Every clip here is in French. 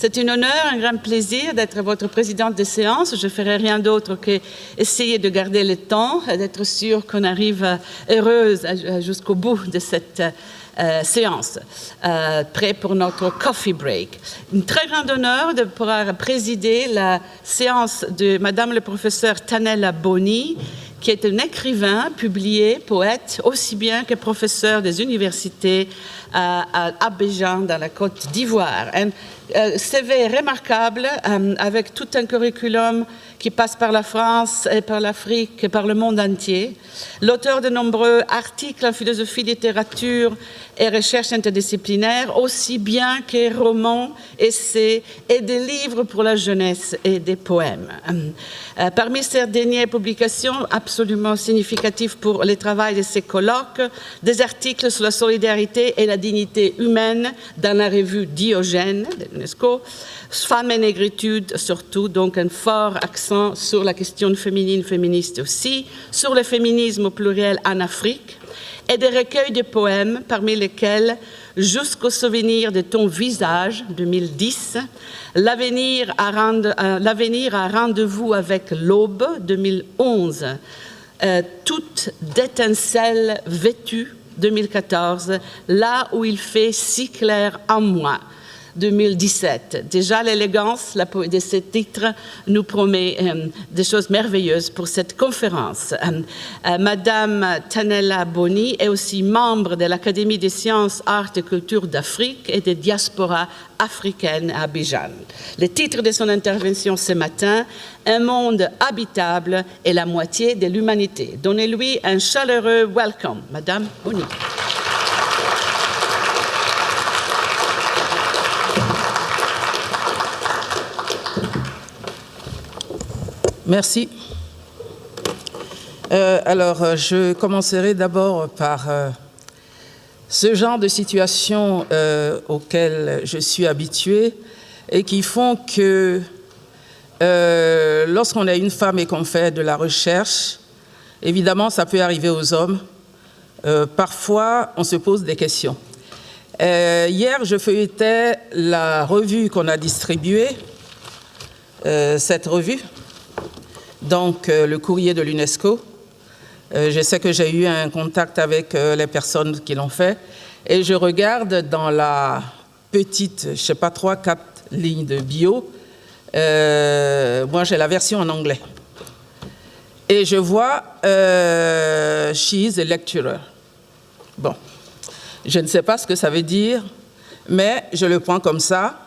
C'est un honneur, un grand plaisir d'être votre présidente de séance. Je ne ferai rien d'autre qu'essayer de garder le temps, d'être sûre qu'on arrive heureuse jusqu'au bout de cette séance, prêt pour notre coffee break. Un très grand honneur de pouvoir présider la séance de Madame le professeur Tanella Boni, qui est un écrivain, publié, poète, aussi bien que professeur des universités à Abidjan, dans la Côte d'Ivoire. Un CV remarquable, avec tout un curriculum qui passe par la France et par l'Afrique et par le monde entier. L'auteur de nombreux articles en philosophie, littérature et recherche interdisciplinaire, aussi bien que romans, essais et des livres pour la jeunesse et des poèmes. Parmi ces dernières publications, absolument significatives pour le travail de ses colloques, des articles sur la solidarité et la dignité humaine dans la revue Diogène de l'UNESCO, Femmes et négritude surtout, donc un fort accent sur la question féminine, féministe aussi, sur le féminisme au pluriel en Afrique, et des recueils de poèmes, parmi lesquels Jusqu'au souvenir de ton visage, 2010, L'avenir à rendez-vous avec l'aube, 2011, Toute d'étincelles vêtues, 2014, Là où il fait si clair en moi, 2017. Déjà, l'élégance de ce titre nous promet des choses merveilleuses pour cette conférence. Madame Tanella Boni est aussi membre de l'Académie des sciences, arts et culture d'Afrique et des diasporas africaines à Abidjan. Le titre de son intervention ce matin, Un monde habitable et la moitié de l'humanité. Donnez-lui un chaleureux welcome, Madame Boni. Merci. Alors, je commencerai d'abord par ce genre de situation auquel je suis habituée et qui font que lorsqu'on est une femme et qu'on fait de la recherche, évidemment, ça peut arriver aux hommes. Parfois, on se pose des questions. Hier, je feuilletais la revue qu'on a distribuée, cette revue, donc le courrier de l'UNESCO. Je sais que j'ai eu un contact avec les personnes qui l'ont fait et je regarde dans la petite, je ne sais pas, 3-4 lignes de bio. Moi, j'ai la version en anglais. Et je vois she is a lecturer. Bon, je ne sais pas ce que ça veut dire, mais je le prends comme ça.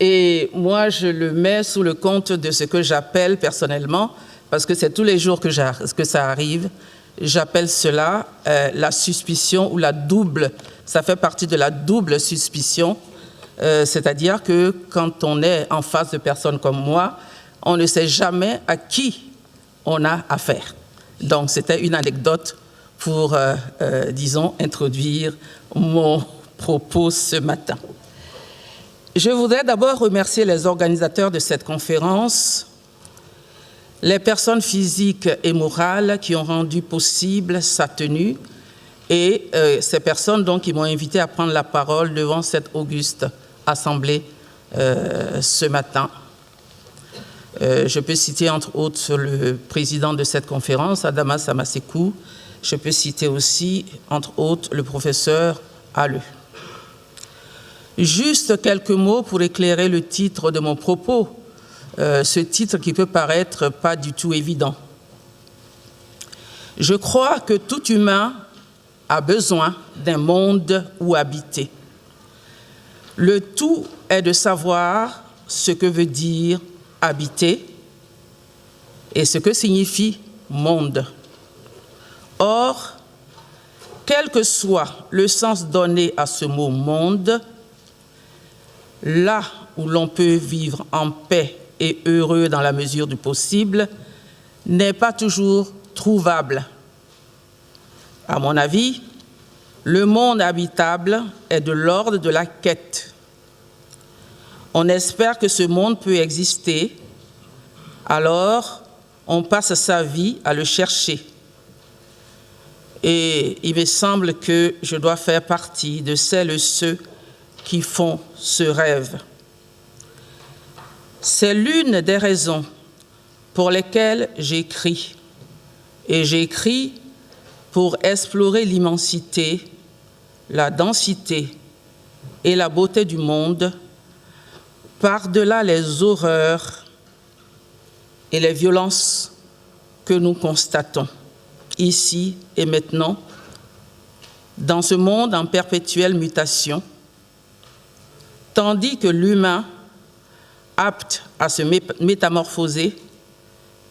Et moi, je le mets sous le compte de ce que j'appelle personnellement, parce que c'est tous les jours que ça arrive, j'appelle cela la suspicion ou la double, ça fait partie de la double suspicion, c'est-à-dire que quand on est en face de personnes comme moi, on ne sait jamais à qui on a affaire. Donc, c'était une anecdote pour, disons, introduire mon propos ce matin. Je voudrais d'abord remercier les organisateurs de cette conférence, les personnes physiques et morales qui ont rendu possible sa tenue et ces personnes donc, qui m'ont invité à prendre la parole devant cette auguste assemblée ce matin. Je peux citer entre autres le président de cette conférence, Adama Samasekou. Je peux citer aussi entre autres le professeur Halleux. Juste quelques mots pour éclairer le titre de mon propos, ce titre qui peut paraître pas du tout évident. Je crois que tout humain a besoin d'un monde où habiter. Le tout est de savoir ce que veut dire habiter et ce que signifie monde. Or, quel que soit le sens donné à ce mot monde, là où l'on peut vivre en paix et heureux dans la mesure du possible, n'est pas toujours trouvable. À mon avis, le monde habitable est de l'ordre de la quête. On espère que ce monde peut exister, alors on passe sa vie à le chercher. Et il me semble que je dois faire partie de celles et ceux qui font ce rêve. C'est l'une des raisons pour lesquelles j'écris. Et j'écris pour explorer l'immensité, la densité et la beauté du monde, par-delà les horreurs et les violences que nous constatons ici et maintenant, dans ce monde en perpétuelle mutation, tandis que l'humain, apte à se métamorphoser,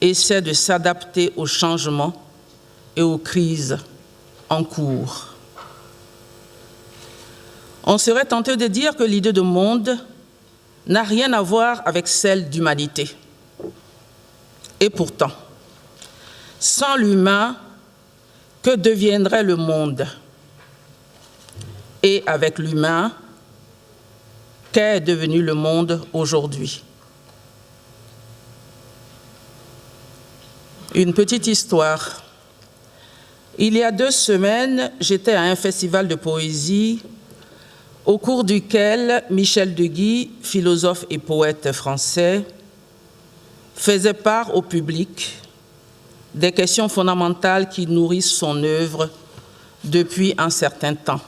essaie de s'adapter aux changements et aux crises en cours. On serait tenté de dire que l'idée de monde n'a rien à voir avec celle d'humanité. Et pourtant, sans l'humain, que deviendrait le monde? Et avec l'humain, qu'est devenu le monde aujourd'hui? Une petite histoire. Il y a 2 semaines, j'étais à un festival de poésie au cours duquel Michel Deguy, philosophe et poète français, faisait part au public des questions fondamentales qui nourrissent son œuvre depuis un certain temps.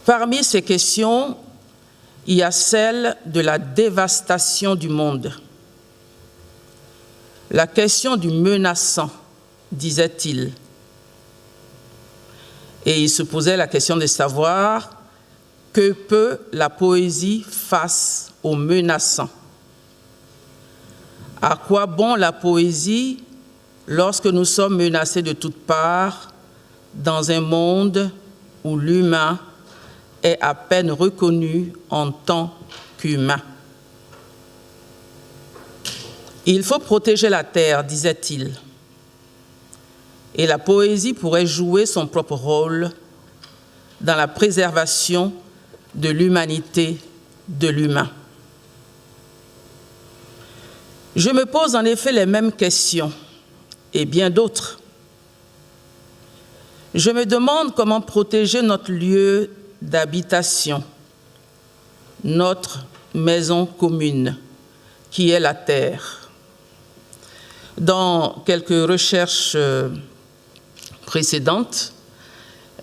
Parmi ces questions, il y a celle de la dévastation du monde. La question du menaçant, disait-il. Et il se posait la question de savoir que peut la poésie face au menaçant. À quoi bon la poésie lorsque nous sommes menacés de toutes parts dans un monde où l'humain est à peine reconnu en tant qu'humain? Il faut protéger la terre, disait-il. Et la poésie pourrait jouer son propre rôle dans la préservation de l'humanité de l'humain. Je me pose en effet les mêmes questions, et bien d'autres. Je me demande comment protéger notre lieu d'habitation, notre maison commune, qui est la terre. Dans quelques recherches précédentes,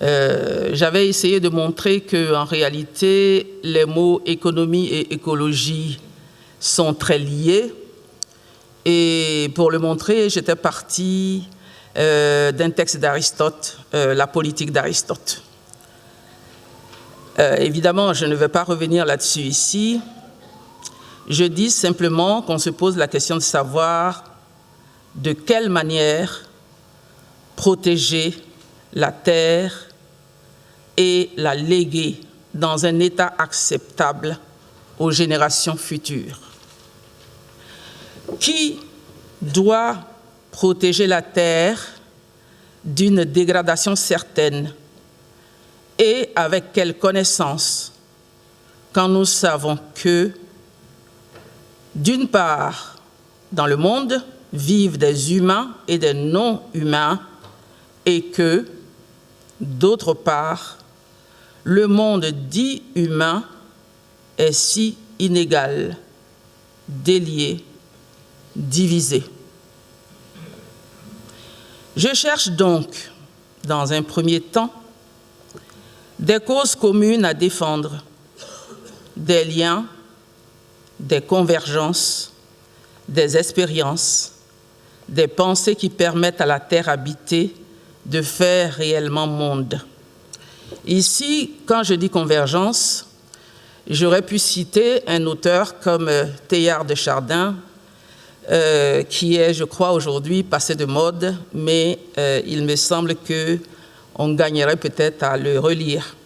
j'avais essayé de montrer qu'en réalité, les mots économie et écologie sont très liés. Et pour le montrer, j'étais partie d'un texte d'Aristote, La politique d'Aristote. Évidemment, je ne vais pas revenir là-dessus ici. Je dis simplement qu'on se pose la question de savoir de quelle manière protéger la terre et la léguer dans un état acceptable aux générations futures. Qui doit protéger la terre d'une dégradation certaine et avec quelle connaissance, quand nous savons que, d'une part, dans le monde, vivent des humains et des non-humains et que, d'autre part, le monde dit humain est si inégal, délié, divisé. Je cherche donc, dans un premier temps, des causes communes à défendre, des liens, des convergences, des expériences, des pensées qui permettent à la terre habitée de faire réellement monde. Ici, quand je dis convergence, j'aurais pu citer un auteur comme Teilhard de Chardin, qui est, je crois, aujourd'hui passé de mode, mais il me semble qu'on gagnerait peut-être à le relire.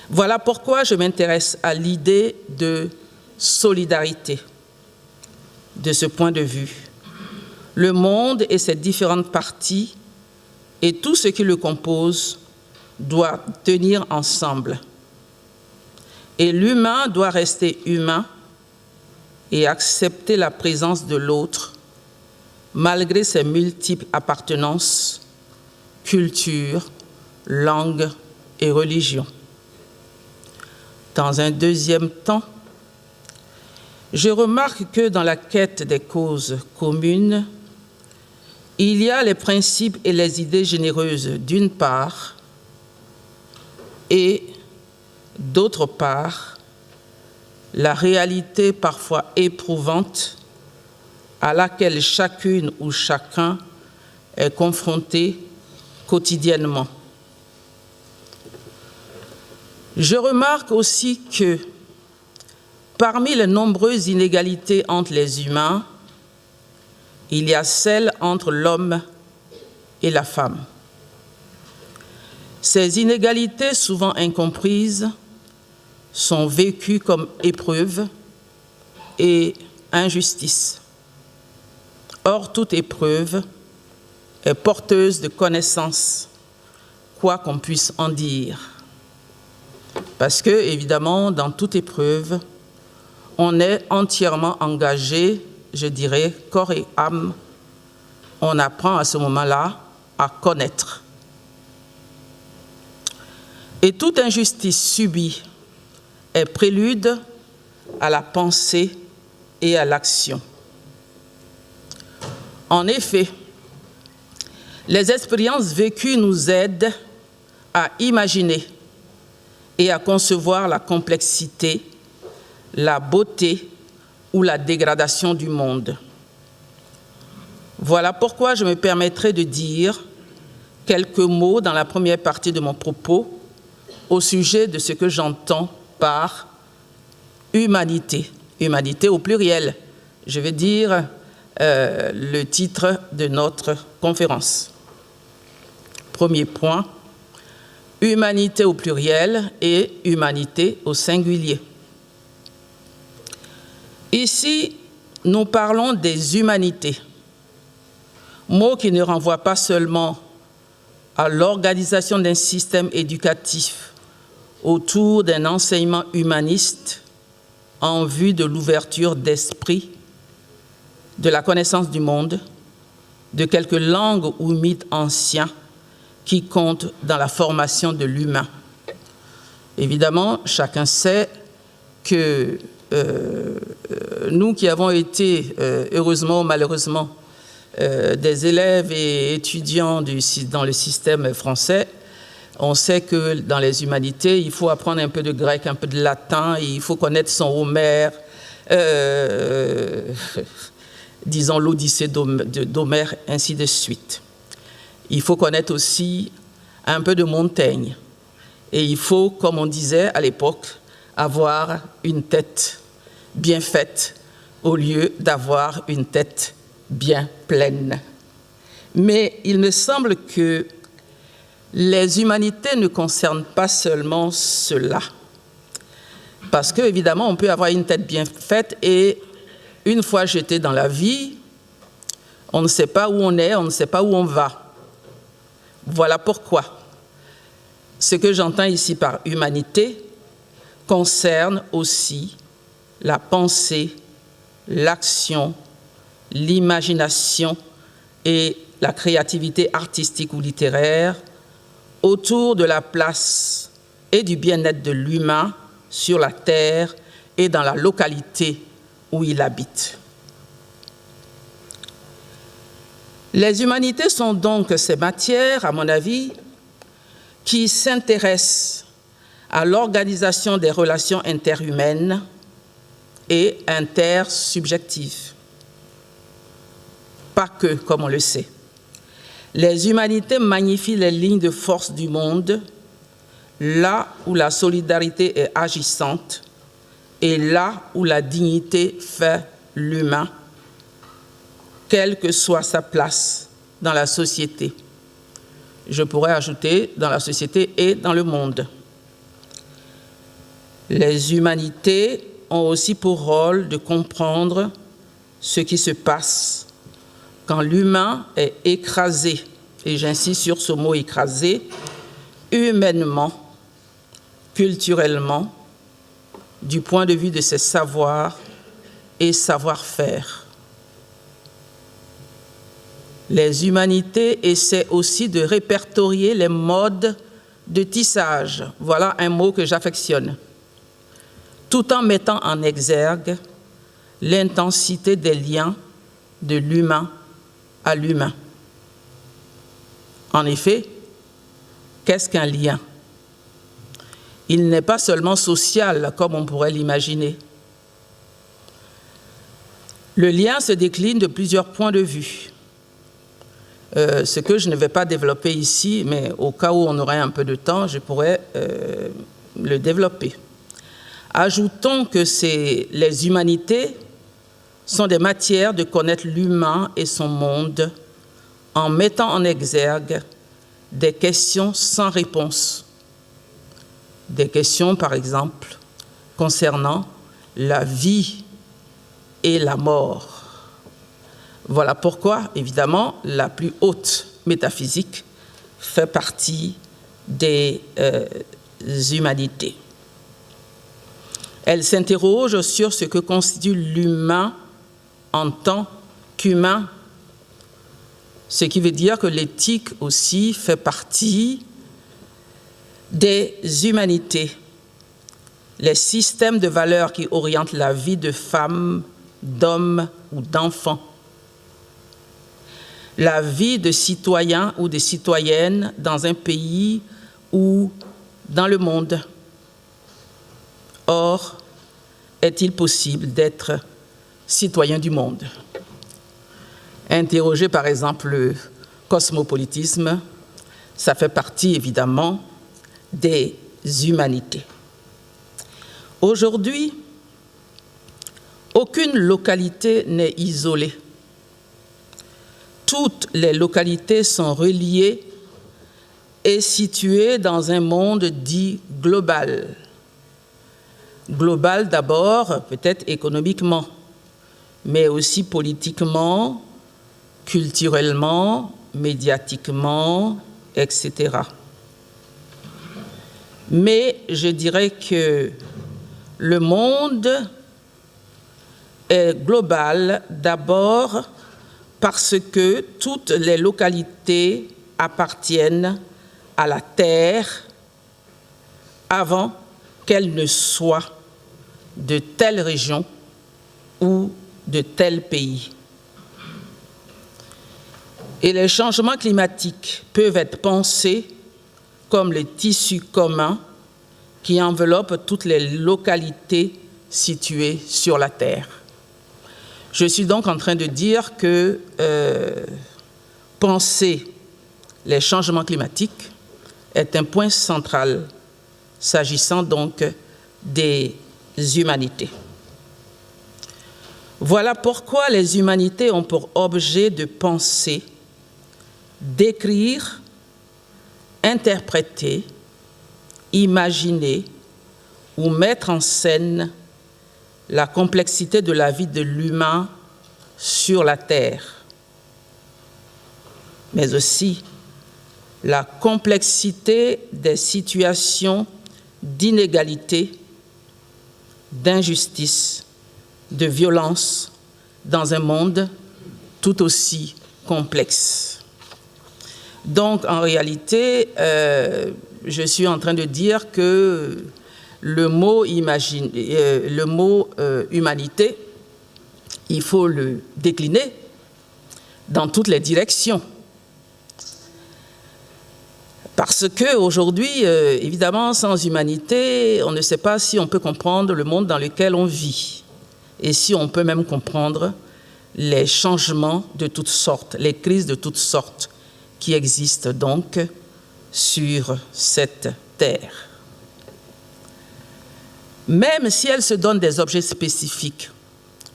Voilà pourquoi je m'intéresse à l'idée de solidarité. De ce point de vue, le monde et ses différentes parties et tout ce qui le compose doit tenir ensemble. Et l'humain doit rester humain et accepter la présence de l'autre, malgré ses multiples appartenances, cultures, langues et religions. Dans un deuxième temps, Je remarque que dans la quête des causes communes, il y a les principes et les idées généreuses d'une part, et d'autre part, la réalité parfois éprouvante à laquelle chacune ou chacun est confronté quotidiennement. Je remarque aussi que parmi les nombreuses inégalités entre les humains, il y a celle entre l'homme et la femme. Ces inégalités, souvent incomprises, sont vécues comme épreuves et injustices. Or, toute épreuve est porteuse de connaissances, quoi qu'on puisse en dire. Parce que, évidemment, dans toute épreuve, on est entièrement engagé, je dirais, corps et âme. On apprend à ce moment-là à connaître. Et toute injustice subie est prélude à la pensée et à l'action. En effet, les expériences vécues nous aident à imaginer et à concevoir la complexité, la beauté ou la dégradation du monde. Voilà pourquoi je me permettrai de dire quelques mots dans la première partie de mon propos au sujet de ce que j'entends par humanité. Humanité au pluriel. Je vais dire le titre de notre conférence. Premier point, humanité au pluriel et humanité au singulier. Ici, nous parlons des humanités, mot qui ne renvoie pas seulement à l'organisation d'un système éducatif autour d'un enseignement humaniste en vue de l'ouverture d'esprit, de la connaissance du monde, de quelques langues ou mythes anciens qui comptent dans la formation de l'humain. Évidemment, chacun sait que nous qui avons été, heureusement ou malheureusement, des élèves et étudiants dans le système français, on sait que dans les humanités, il faut apprendre un peu de grec, un peu de latin, il faut connaître son Homère, disons l'Odyssée d'Homère, ainsi de suite. Il faut connaître aussi un peu de Montaigne. Et il faut, comme on disait à l'époque, avoir une tête bien faite au lieu d'avoir une tête bien pleine. Mais il me semble que les humanités ne concernent pas seulement cela. Parce qu'évidemment, on peut avoir une tête bien faite et une fois jeté dans la vie, on ne sait pas où on est, on ne sait pas où on va. Voilà pourquoi ce que j'entends ici par humanité concerne aussi la pensée, l'action, l'imagination et la créativité artistique ou littéraire autour de la place et du bien-être de l'humain sur la terre et dans la localité où il habite. Les humanités sont donc ces matières, à mon avis, qui s'intéressent à l'organisation des relations interhumaines et intersubjectives. Pas que, comme on le sait. Les humanités magnifient les lignes de force du monde, là où la solidarité est agissante et là où la dignité fait l'humain, quelle que soit sa place dans la société. Je pourrais ajouter dans la société et dans le monde. Les humanités ont aussi pour rôle de comprendre ce qui se passe quand l'humain est écrasé, et j'insiste sur ce mot écrasé, humainement, culturellement, du point de vue de ses savoirs et savoir-faire. Les humanités essaient aussi de répertorier les modes de tissage. Voilà un mot que j'affectionne. Tout en mettant en exergue l'intensité des liens de l'humain à l'humain. En effet, qu'est-ce qu'un lien? Il n'est pas seulement social, comme on pourrait l'imaginer. Le lien se décline de plusieurs points de vue. Ce que je ne vais pas développer ici, mais au cas où on aurait un peu de temps, je pourrais le développer. Ajoutons que les humanités sont des matières de connaître l'humain et son monde en mettant en exergue des questions sans réponse. Des questions, par exemple, concernant la vie et la mort. Voilà pourquoi, évidemment, la plus haute métaphysique fait partie des humanités. Elle s'interroge sur ce que constitue l'humain en tant qu'humain, ce qui veut dire que l'éthique aussi fait partie des humanités, les systèmes de valeurs qui orientent la vie de femmes, d'hommes ou d'enfants, la vie de citoyens ou de citoyennes dans un pays ou dans le monde. Or, est-il possible d'être citoyen du monde? Interroger par exemple le cosmopolitisme, ça fait partie évidemment des humanités. Aujourd'hui, aucune localité n'est isolée. Toutes les localités sont reliées et situées dans un monde dit global. Global d'abord, peut-être économiquement, mais aussi politiquement, culturellement, médiatiquement, etc. Mais je dirais que le monde est global d'abord parce que toutes les localités appartiennent à la terre avant qu'elle ne soit de telle région ou de tel pays. Et les changements climatiques peuvent être pensés comme le tissu commun qui enveloppe toutes les localités situées sur la Terre. Je suis donc en train de dire que penser les changements climatiques est un point central s'agissant donc des humanités. Voilà pourquoi les humanités ont pour objet de penser, d'écrire, interpréter, imaginer ou mettre en scène la complexité de la vie de l'humain sur la Terre, mais aussi la complexité des situations d'inégalité, d'injustice, de violence dans un monde tout aussi complexe. Donc, en réalité, je suis en train de dire que le mot humanité, il faut le décliner dans toutes les directions. Parce qu'aujourd'hui, évidemment, sans humanité, on ne sait pas si on peut comprendre le monde dans lequel on vit et si on peut même comprendre les changements de toutes sortes, les crises de toutes sortes qui existent donc sur cette terre. Même si elles se donnent des objets spécifiques,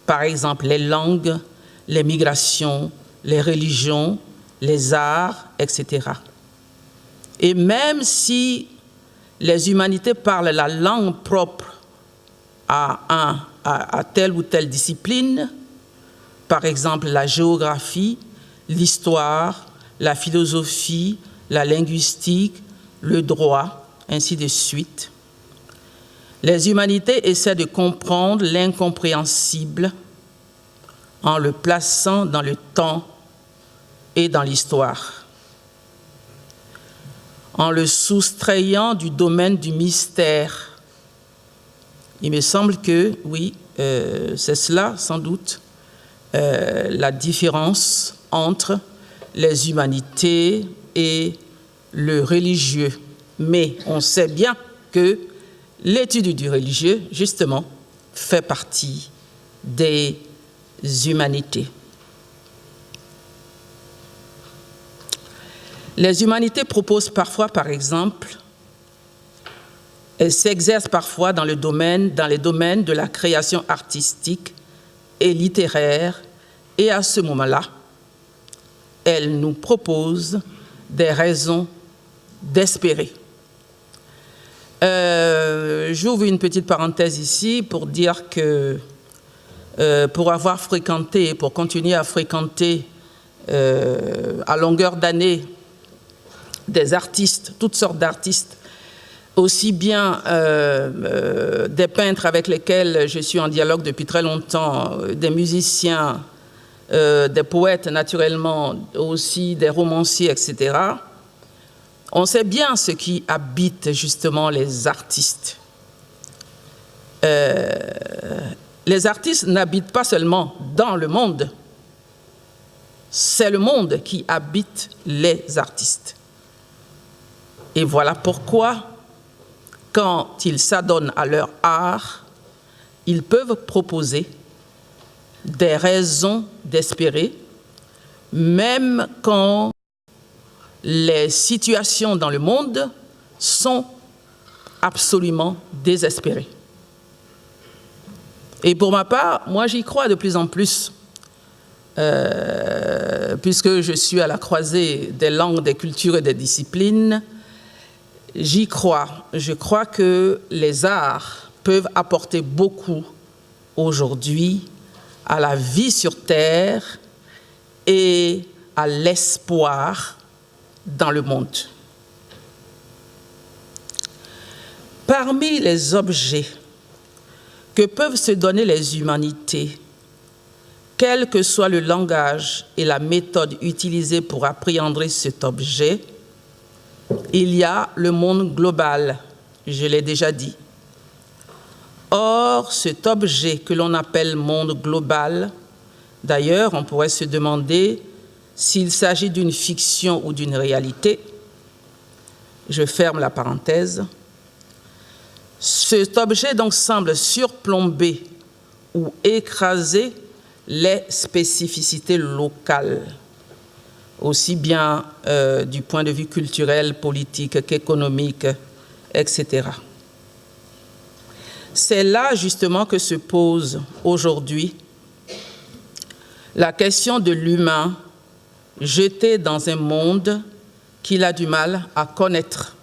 par exemple les langues, les migrations, les religions, les arts, etc. Et même si les humanités parlent la langue propre à telle ou telle discipline, par exemple la géographie, l'histoire, la philosophie, la linguistique, le droit, ainsi de suite, les humanités essaient de comprendre l'incompréhensible en le plaçant dans le temps et dans l'histoire, en le soustrayant du domaine du mystère. Il me semble que, oui, c'est cela, sans doute, la différence entre les humanités et le religieux. Mais on sait bien que l'étude du religieux, justement, fait partie des humanités. Les humanités proposent parfois, par exemple, elles s'exercent parfois dans les domaines de la création artistique et littéraire, et à ce moment-là, elles nous proposent des raisons d'espérer. J'ouvre une petite parenthèse ici pour dire que pour avoir fréquenté, pour continuer à fréquenter à longueur d'année des artistes, toutes sortes d'artistes, aussi bien des peintres avec lesquels je suis en dialogue depuis très longtemps, des musiciens, des poètes naturellement, aussi des romanciers, etc. On sait bien ce qui habite justement les artistes. Les artistes n'habitent pas seulement dans le monde, c'est le monde qui habite les artistes. Et voilà pourquoi, quand ils s'adonnent à leur art, ils peuvent proposer des raisons d'espérer, même quand les situations dans le monde sont absolument désespérées. Et pour ma part, moi j'y crois de plus en plus, puisque je suis à la croisée des langues, des cultures et des disciplines. J'y crois. Je crois que les arts peuvent apporter beaucoup aujourd'hui à la vie sur Terre et à l'espoir dans le monde. Parmi les objets que peuvent se donner les humanités, quel que soit le langage et la méthode utilisée pour appréhender cet objet, il y a le monde global, je l'ai déjà dit. Or, cet objet que l'on appelle monde global, d'ailleurs, on pourrait se demander s'il s'agit d'une fiction ou d'une réalité. Je ferme la parenthèse. Cet objet donc semble surplomber ou écraser les spécificités locales, aussi bien du point de vue culturel, politique qu'économique, etc. C'est là justement que se pose aujourd'hui la question de l'humain jeté dans un monde qu'il a du mal à connaître.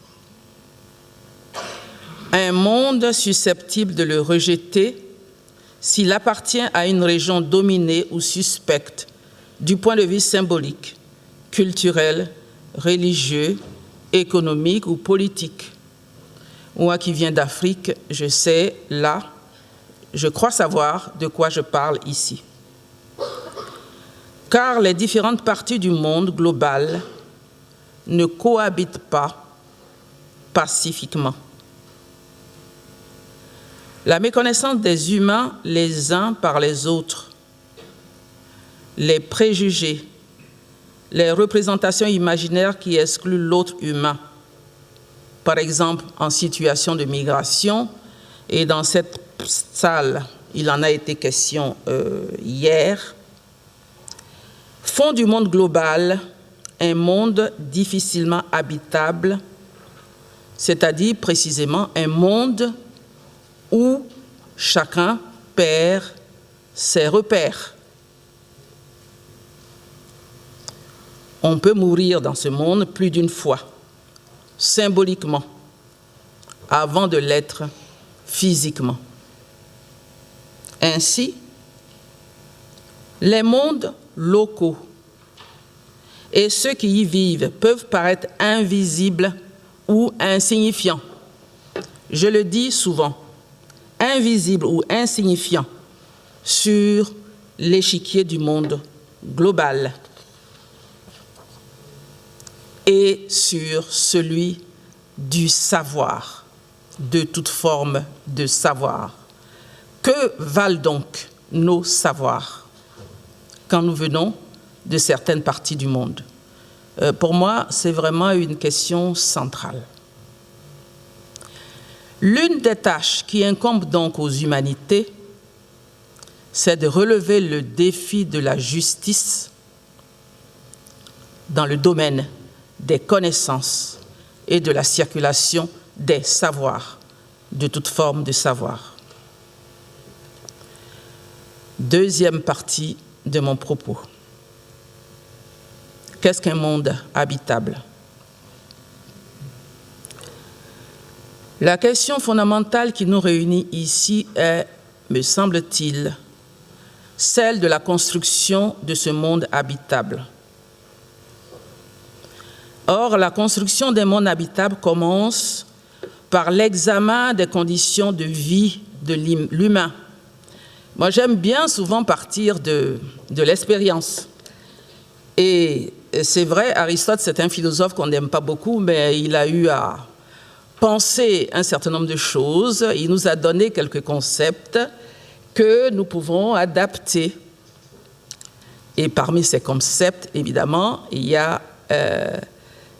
Un monde susceptible de le rejeter s'il appartient à une région dominée ou suspecte du point de vue symbolique, culturel, religieux, économique ou politique. Moi qui viens d'Afrique, je sais là, je crois savoir de quoi je parle ici. Car les différentes parties du monde global ne cohabitent pas pacifiquement. La méconnaissance des humains les uns par les autres, les préjugés, les représentations imaginaires qui excluent l'autre humain, par exemple en situation de migration, et dans cette salle, il en a été question hier, font du monde global un monde difficilement habitable, c'est-à-dire précisément un monde où chacun perd ses repères. On peut mourir dans ce monde plus d'une fois, symboliquement, avant de l'être physiquement. Ainsi, les mondes locaux et ceux qui y vivent peuvent paraître invisibles ou insignifiants. Je le dis souvent, invisibles ou insignifiants sur l'échiquier du monde global et sur celui du savoir, de toute forme de savoir, Que valent donc nos savoirs quand nous venons de certaines parties du monde? Pour moi, c'est vraiment une question centrale. L'une des tâches qui incombe donc aux humanités, c'est de relever le défi de la justice dans le domaine des connaissances et de la circulation des savoirs, de toute forme de savoir. Deuxième partie de mon propos. Qu'est-ce qu'un monde habitable? La question fondamentale qui nous réunit ici est, me semble-t-il, celle de la construction de ce monde habitable. Or, la construction d'un monde habitable commence par l'examen des conditions de vie de l'humain. Moi, j'aime bien souvent partir de l'expérience. Et c'est vrai, Aristote, c'est un philosophe qu'on n'aime pas beaucoup, mais il a eu à penser un certain nombre de choses. Il nous a donné quelques concepts que nous pouvons adapter. Et parmi ces concepts, évidemment, il y a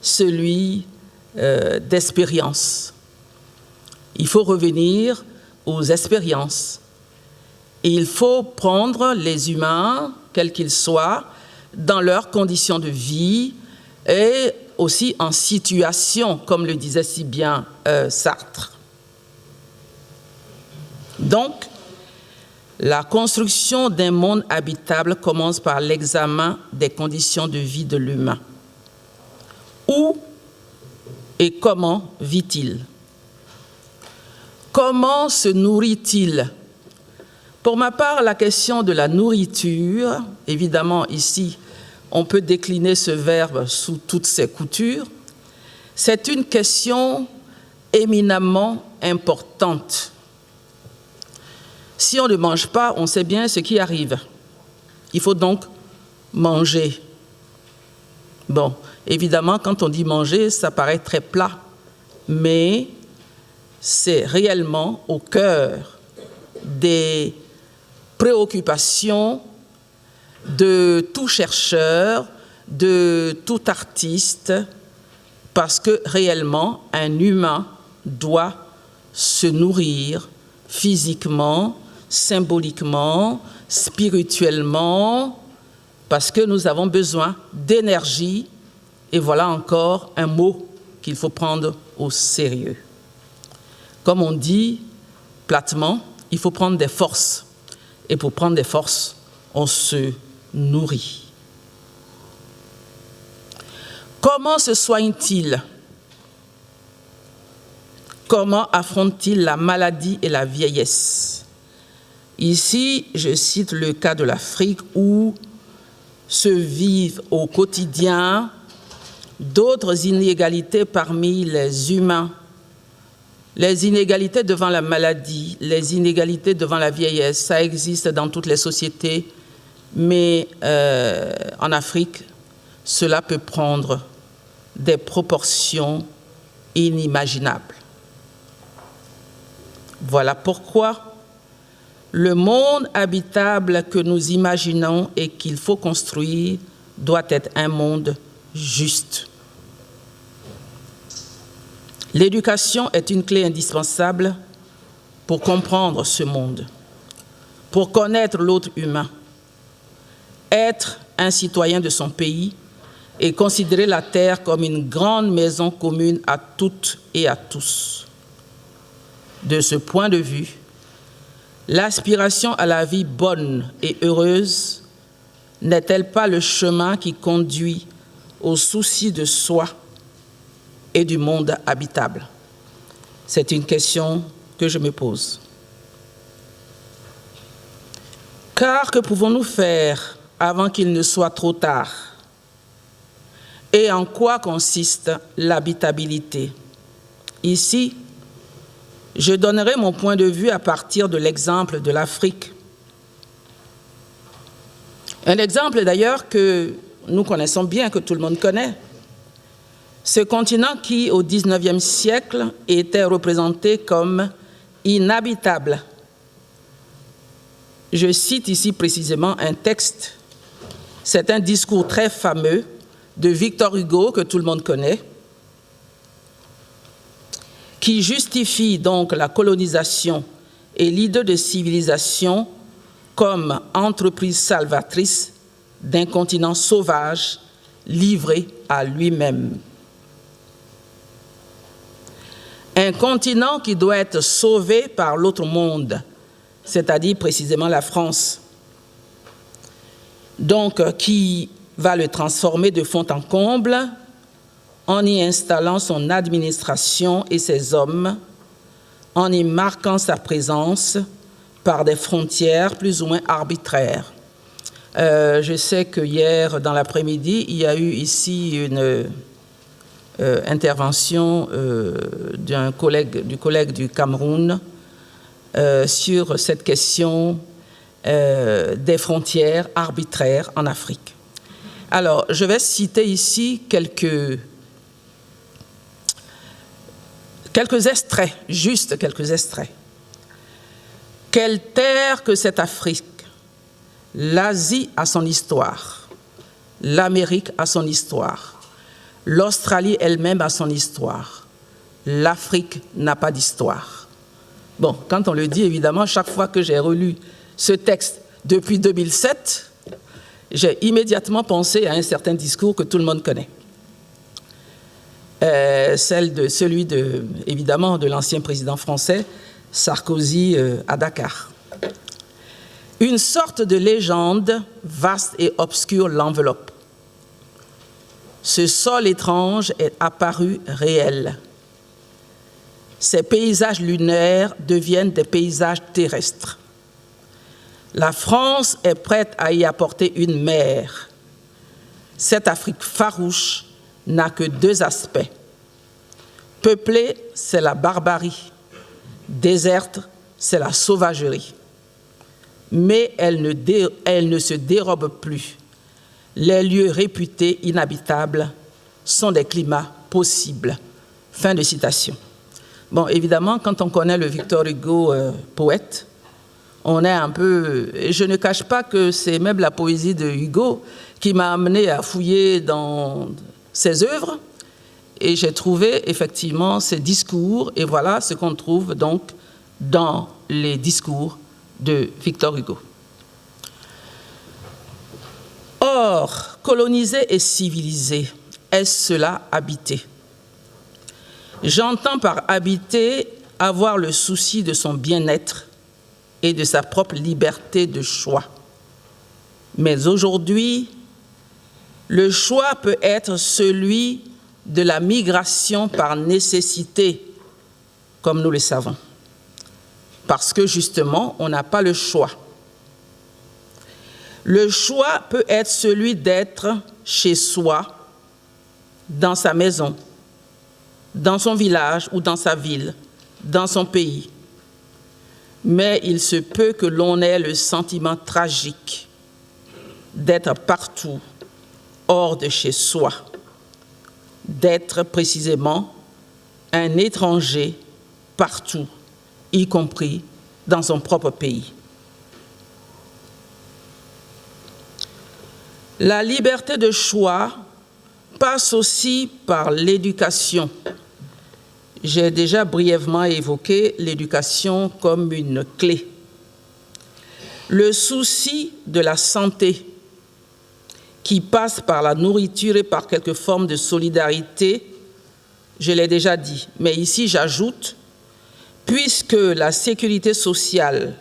celui d'expérience. Il faut revenir aux expériences. Et il faut prendre les humains, quels qu'ils soient, dans leurs conditions de vie et aussi en situation, comme le disait si bien Sartre. Donc, la construction d'un monde habitable commence par l'examen des conditions de vie de l'humain. Où et comment vit-il? Comment se nourrit-il? Pour ma part, la question de la nourriture, évidemment ici, on peut décliner ce verbe sous toutes ses coutures, c'est une question éminemment importante. Si on ne mange pas, on sait bien ce qui arrive. Il faut donc manger. Bon, évidemment, quand on dit manger, ça paraît très plat, mais c'est réellement au cœur des préoccupations de tout chercheur, de tout artiste, parce que réellement, un humain doit se nourrir physiquement, symboliquement, spirituellement, parce que nous avons besoin d'énergie, et voilà encore un mot qu'il faut prendre au sérieux. Comme on dit platement, il faut prendre des forces, et pour prendre des forces, on se nourrit. Comment se soigne-t-il? Comment affronte-t-il la maladie et la vieillesse? Ici, je cite le cas de l'Afrique où se vivent au quotidien d'autres inégalités parmi les humains. Les inégalités devant la maladie, les inégalités devant la vieillesse, ça existe dans toutes les sociétés, mais en Afrique, cela peut prendre des proportions inimaginables. Voilà pourquoi le monde habitable que nous imaginons et qu'il faut construire doit être un monde juste. L'éducation est une clé indispensable pour comprendre ce monde, pour connaître l'autre humain, être un citoyen de son pays et considérer la terre comme une grande maison commune à toutes et à tous. De ce point de vue, l'aspiration à la vie bonne et heureuse n'est-elle pas le chemin qui conduit au souci de soi et du monde habitable? C'est une question que je me pose. Car que pouvons-nous faire avant qu'il ne soit trop tard? Et en quoi consiste l'habitabilité? Ici, je donnerai mon point de vue à partir de l'exemple de l'Afrique. Un exemple d'ailleurs que nous connaissons bien, que tout le monde connaît. Ce continent qui, au XIXe siècle, était représenté comme inhabitable Je cite ici précisément un texte, c'est un discours très fameux de Victor Hugo, que tout le monde connaît, qui justifie donc la colonisation et l'idée de civilisation comme entreprise salvatrice d'un continent sauvage livré à lui-même. Un continent qui doit être sauvé par l'autre monde, c'est-à-dire précisément la France, donc qui va le transformer de fond en comble en y installant son administration et ses hommes, en y marquant sa présence par des frontières plus ou moins arbitraires. Je sais que hier, dans l'après-midi, il y a eu ici une intervention du collègue du Cameroun sur cette question des frontières arbitraires en Afrique. Alors, je vais citer ici quelques extraits, juste quelques extraits. Quelle terre que cette Afrique! L'Asie a son histoire, l'Amérique a son histoire, l'Australie elle-même a son histoire, l'Afrique n'a pas d'histoire. Bon, quand on le dit, évidemment, chaque fois que j'ai relu ce texte depuis 2007, j'ai immédiatement pensé à un certain discours que tout le monde connaît. Celui évidemment, de l'ancien président français, Sarkozy, à Dakar. Une sorte de légende vaste et obscure l'enveloppe. Ce sol étrange est apparu réel. Ces paysages lunaires deviennent des paysages terrestres. La France est prête à y apporter une mer. Cette Afrique farouche n'a que deux aspects. Peuplée, c'est la barbarie. Déserte, c'est la sauvagerie. Mais elle ne se dérobe plus. Les lieux réputés inhabitables sont des climats possibles. Fin de citation. Bon, évidemment, quand on connaît le Victor Hugo poète, on est un peu... Je ne cache pas que c'est même la poésie de Hugo qui m'a amené à fouiller dans ses œuvres, et j'ai trouvé effectivement ses discours, et voilà ce qu'on trouve donc dans les discours de Victor Hugo. Or, coloniser et civiliser, est-ce cela habiter? J'entends par habiter avoir le souci de son bien-être et de sa propre liberté de choix. Mais aujourd'hui, le choix peut être celui de la migration par nécessité, comme nous le savons. Parce que justement, on n'a pas le choix. Le choix peut être celui d'être chez soi, dans sa maison, dans son village ou dans sa ville, dans son pays. Mais il se peut que l'on ait le sentiment tragique d'être partout, hors de chez soi, d'être précisément un étranger partout, y compris dans son propre pays. La liberté de choix passe aussi par l'éducation. J'ai déjà brièvement évoqué l'éducation comme une clé. Le souci de la santé, qui passe par la nourriture et par quelques formes de solidarité, je l'ai déjà dit, mais ici j'ajoute, puisque la sécurité sociale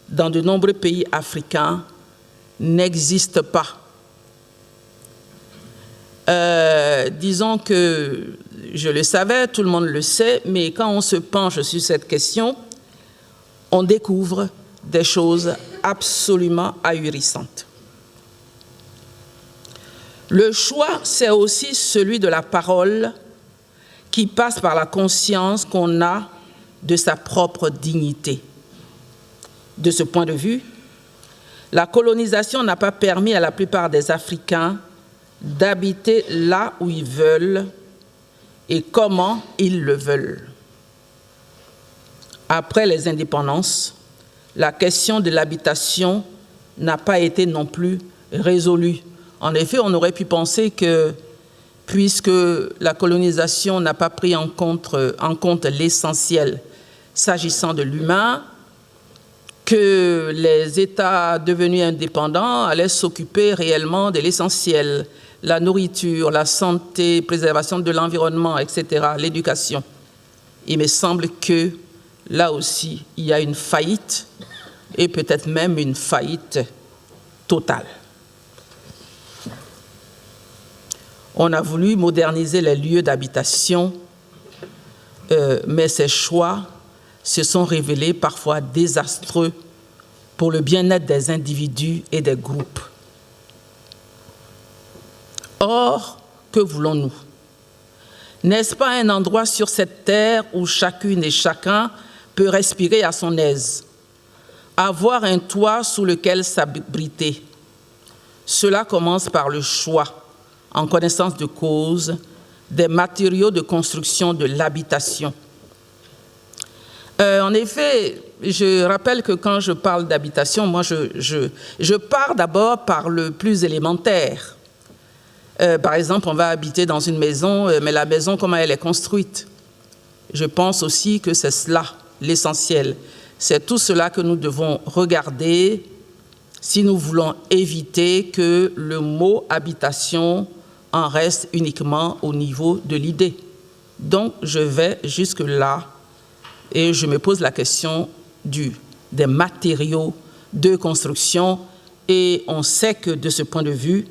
dans de nombreux pays africains n'existe pas. Disons que je le savais, tout le monde le sait, mais quand on se penche sur cette question, on découvre des choses absolument ahurissantes. Le choix, c'est aussi celui de la parole qui passe par la conscience qu'on a de sa propre dignité. De ce point de vue, la colonisation n'a pas permis à la plupart des Africains d'habiter là où ils veulent et comment ils le veulent. Après les indépendances, la question de l'habitation n'a pas été non plus résolue. En effet, on aurait pu penser que, puisque la colonisation n'a pas pris en compte l'essentiel s'agissant de l'humain, que les États devenus indépendants allaient s'occuper réellement de l'essentiel, la nourriture, la santé, préservation de l'environnement, etc., l'éducation. Il me semble que là aussi, il y a une faillite, et peut-être même une faillite totale. On a voulu moderniser les lieux d'habitation, mais ces choix se sont révélés parfois désastreux pour le bien-être des individus et des groupes. Or, que voulons-nous? N'est-ce pas un endroit sur cette terre où chacune et chacun peut respirer à son aise, avoir un toit sous lequel s'abriter? Cela commence par le choix, en connaissance de cause, des matériaux de construction de l'habitation. En effet, je rappelle que quand je parle d'habitation, moi je pars d'abord par le plus élémentaire. Par exemple, on va habiter dans une maison, mais la maison, comment elle est construite? Je pense aussi que c'est cela, l'essentiel. C'est tout cela que nous devons regarder si nous voulons éviter que le mot habitation en reste uniquement au niveau de l'idée. Donc, je vais jusque-là et je me pose la question des matériaux de construction. Et on sait que de ce point de vue,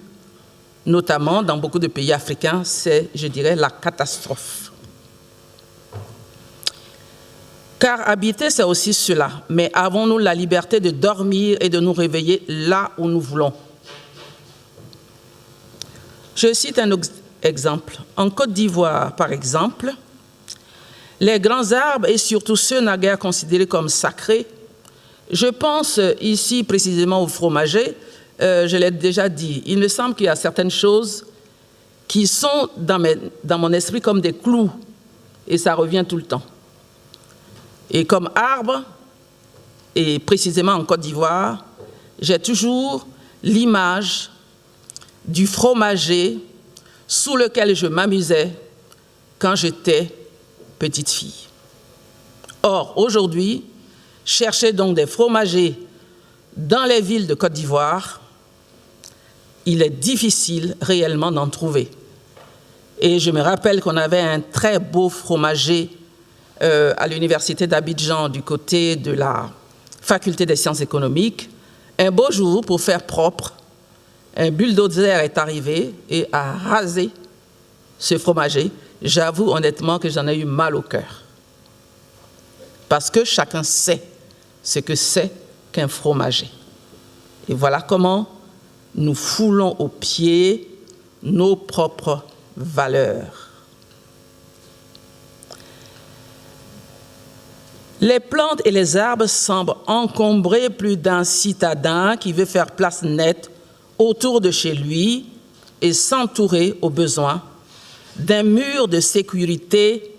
notamment dans beaucoup de pays africains, c'est, je dirais, la catastrophe. Car habiter, c'est aussi cela. Mais avons-nous la liberté de dormir et de nous réveiller là où nous voulons? Je cite un exemple. En Côte d'Ivoire, par exemple, les grands arbres, et surtout ceux naguère considérés comme sacrés, je pense ici précisément aux fromagers, je l'ai déjà dit, il me semble qu'il y a certaines choses qui sont dans mon esprit comme des clous, et ça revient tout le temps. Et comme arbre, et précisément en Côte d'Ivoire, j'ai toujours l'image du fromager sous lequel je m'amusais quand j'étais petite fille. Or, aujourd'hui, chercher donc des fromagers dans les villes de Côte d'Ivoire, il est difficile réellement d'en trouver. Et je me rappelle qu'on avait un très beau fromager à l'université d'Abidjan du côté de la faculté des sciences économiques. Un beau jour, pour faire propre, un bulldozer est arrivé et a rasé ce fromager. J'avoue honnêtement que j'en ai eu mal au cœur. Parce que chacun sait ce que c'est qu'un fromager. Et voilà comment nous foulons aux pieds nos propres valeurs. Les plantes et les arbres semblent encombrer plus d'un citadin qui veut faire place nette autour de chez lui et s'entourer au besoin d'un mur de sécurité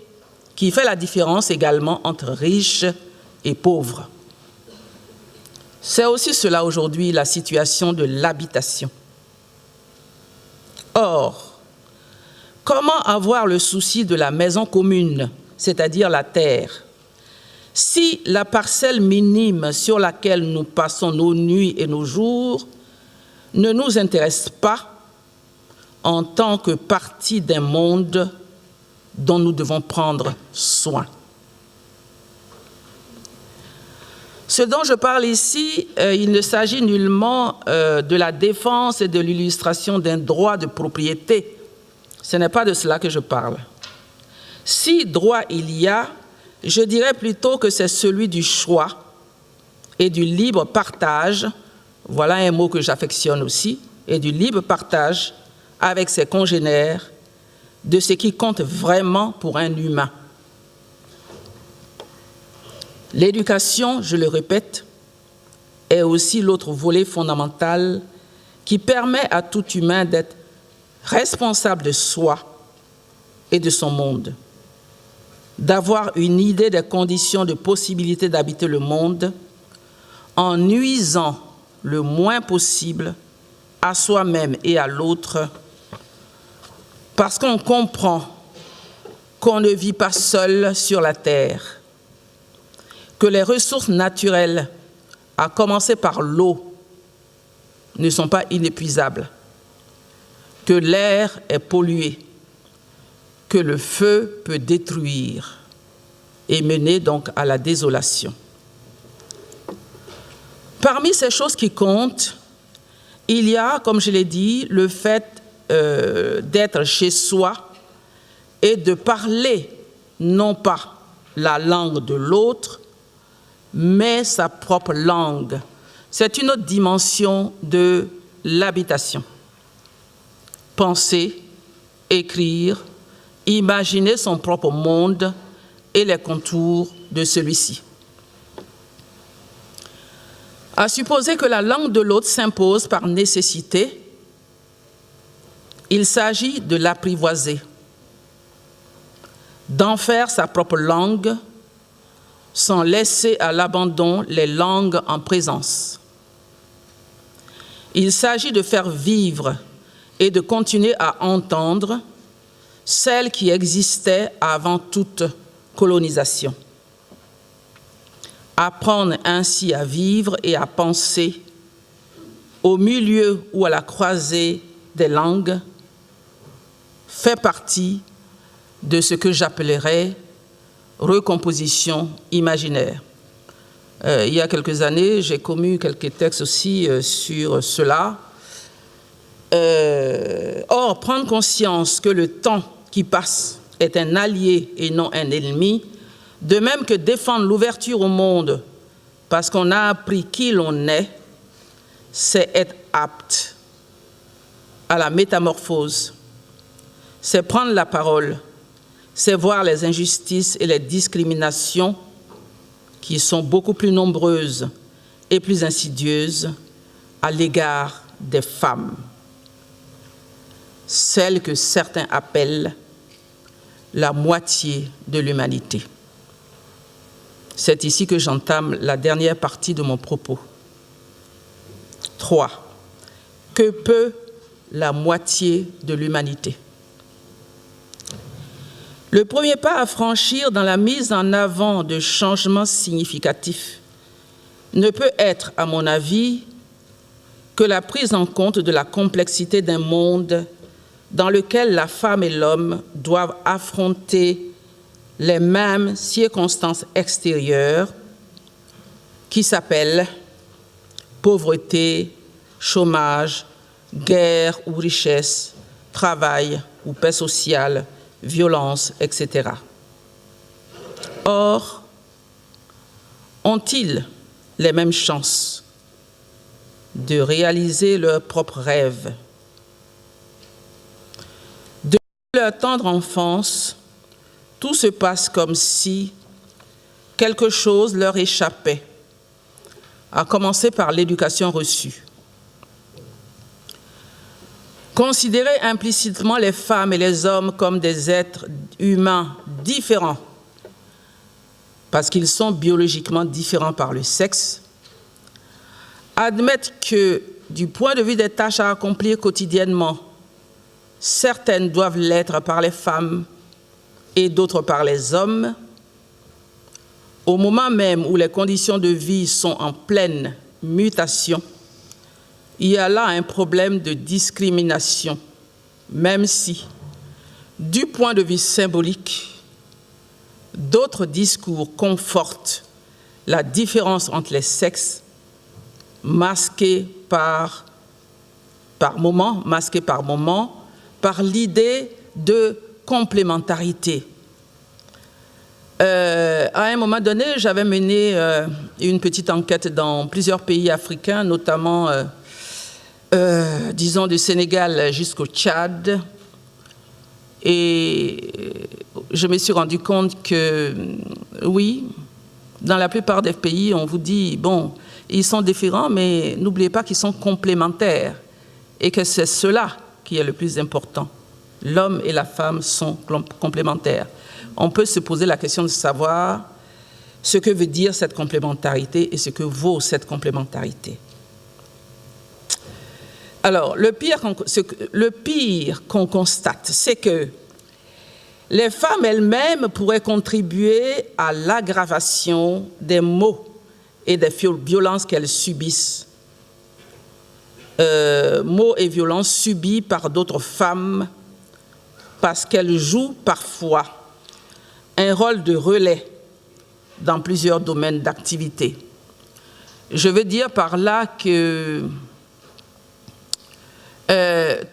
qui fait la différence également entre riches et pauvres. C'est aussi cela aujourd'hui la situation de l'habitation. Or, comment avoir le souci de la maison commune, c'est-à-dire la terre, si la parcelle minime sur laquelle nous passons nos nuits et nos jours ne nous intéresse pas en tant que partie d'un monde dont nous devons prendre soin? Ce dont je parle ici, il ne s'agit nullement de la défense et de l'illustration d'un droit de propriété. Ce n'est pas de cela que je parle. Si droit il y a, je dirais plutôt que c'est celui du choix et du libre partage, voilà un mot que j'affectionne aussi, et du libre partage avec ses congénères de ce qui compte vraiment pour un humain. L'éducation, je le répète, est aussi l'autre volet fondamental qui permet à tout humain d'être responsable de soi et de son monde, d'avoir une idée des conditions de possibilité d'habiter le monde en nuisant le moins possible à soi-même et à l'autre, parce qu'on comprend qu'on ne vit pas seul sur la terre, que les ressources naturelles, à commencer par l'eau, ne sont pas inépuisables, que l'air est pollué, que le feu peut détruire et mener donc à la désolation. Parmi ces choses qui comptent, il y a, comme je l'ai dit, le fait d'être chez soi et de parler non pas la langue de l'autre, mais sa propre langue. C'est une autre dimension de l'habitation. Penser, écrire, imaginer son propre monde et les contours de celui-ci. À supposer que la langue de l'autre s'impose par nécessité, il s'agit de l'apprivoiser, d'en faire sa propre langue sans laisser à l'abandon les langues en présence. Il s'agit de faire vivre et de continuer à entendre celles qui existaient avant toute colonisation. Apprendre ainsi à vivre et à penser au milieu ou à la croisée des langues fait partie de ce que j'appellerais recomposition imaginaire. Il y a quelques années, j'ai commu quelques textes aussi sur cela. Or, prendre conscience que le temps qui passe est un allié et non un ennemi, de même que défendre l'ouverture au monde parce qu'on a appris qui l'on est, c'est être apte à la métamorphose, c'est prendre la parole, c'est voir les injustices et les discriminations qui sont beaucoup plus nombreuses et plus insidieuses à l'égard des femmes, celles que certains appellent la moitié de l'humanité. C'est ici que j'entame la dernière partie de mon propos. 3. Que peut la moitié de l'humanité? Le premier pas à franchir dans la mise en avant de changements significatifs ne peut être, à mon avis, que la prise en compte de la complexité d'un monde dans lequel la femme et l'homme doivent affronter les mêmes circonstances extérieures qui s'appellent pauvreté, chômage, guerre ou richesse, travail ou paix sociale, violence, etc. Or, ont-ils les mêmes chances de réaliser leurs propres rêves? Depuis leur tendre enfance, tout se passe comme si quelque chose leur échappait, à commencer par l'éducation reçue. Considérer implicitement les femmes et les hommes comme des êtres humains différents, parce qu'ils sont biologiquement différents par le sexe, admettre que, du point de vue des tâches à accomplir quotidiennement, certaines doivent l'être par les femmes et d'autres par les hommes, au moment même où les conditions de vie sont en pleine mutation, il y a là un problème de discrimination, même si, du point de vue symbolique, d'autres discours confortent la différence entre les sexes, masquée par moment, par l'idée de complémentarité. À un moment donné, j'avais mené une petite enquête dans plusieurs pays africains, notamment, disons, du Sénégal jusqu'au Tchad. Et je me suis rendu compte que, oui, dans la plupart des pays, on vous dit, bon, ils sont différents, mais n'oubliez pas qu'ils sont complémentaires et que c'est cela qui est le plus important. L'homme et la femme sont complémentaires. On peut se poser la question de savoir ce que veut dire cette complémentarité et ce que vaut cette complémentarité. Alors, le pire qu'on constate, c'est que les femmes elles-mêmes pourraient contribuer à l'aggravation des maux et des violences qu'elles subissent. Maux et violences subis par d'autres femmes parce qu'elles jouent parfois un rôle de relais dans plusieurs domaines d'activité. Je veux dire par là que